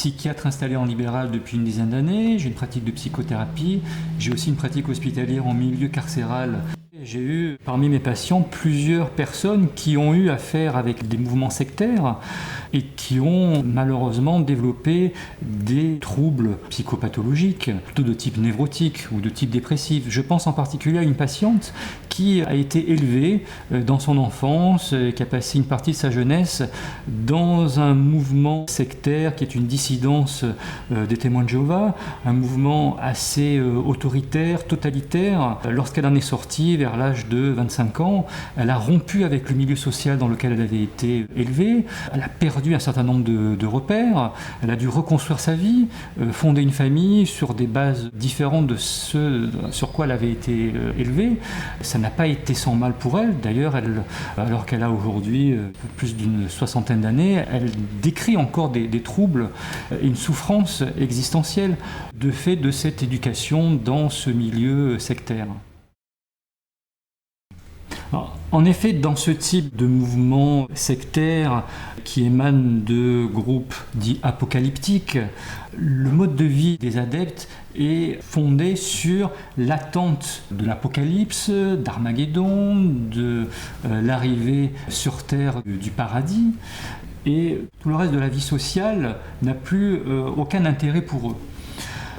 psychiatre installé en libéral depuis une dizaine d'années, j'ai une pratique de psychothérapie, j'ai aussi une pratique hospitalière en milieu carcéral. J'ai eu parmi mes patients plusieurs personnes qui ont eu affaire avec des mouvements sectaires et qui ont malheureusement développé des troubles psychopathologiques, plutôt de type névrotique ou de type dépressif. Je pense en particulier à une patiente qui a été élevée dans son enfance, qui a passé une partie de sa jeunesse dans un mouvement sectaire qui est une dissidence des témoins de Jéhovah, un mouvement assez autoritaire, totalitaire. Lorsqu'elle en est sortie, vers l'âge de 25 ans, elle a rompu avec le milieu social dans lequel elle avait été élevée, elle a perdu un certain nombre de repères, elle a dû reconstruire sa vie, fonder une famille sur des bases différentes de ce sur quoi elle avait été élevée. Ça n'a pas été sans mal pour elle. D'ailleurs, alors qu'elle a aujourd'hui plus d'une soixantaine d'années, elle décrit encore des troubles et une souffrance existentielle de fait de cette éducation dans ce milieu sectaire. Alors, en effet, dans ce type de mouvement sectaire qui émane de groupes dits apocalyptiques, le mode de vie des adeptes est fondé sur l'attente de l'apocalypse, d'Armageddon, de l'arrivée sur Terre du paradis, et tout le reste de la vie sociale n'a plus aucun intérêt pour eux.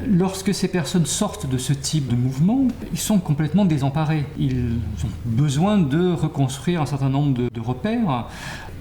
Lorsque ces personnes sortent de ce type de mouvement, ils sont complètement désemparés. Ils ont besoin de reconstruire un certain nombre de repères.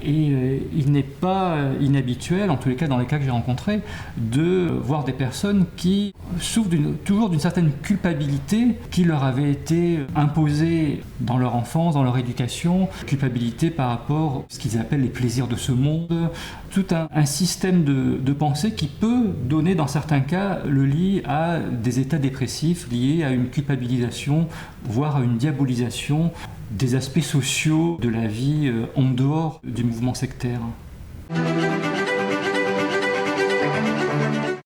Et il n'est pas inhabituel, en tous les cas dans les cas que j'ai rencontrés, de voir des personnes qui souffrent toujours d'une certaine culpabilité qui leur avait été imposée dans leur enfance, dans leur éducation, culpabilité par rapport à ce qu'ils appellent les plaisirs de ce monde, tout un système de pensée qui peut donner dans certains cas le lit à des états dépressifs liés à une culpabilisation, voire à une diabolisation des aspects sociaux de la vie en dehors du mouvement sectaire.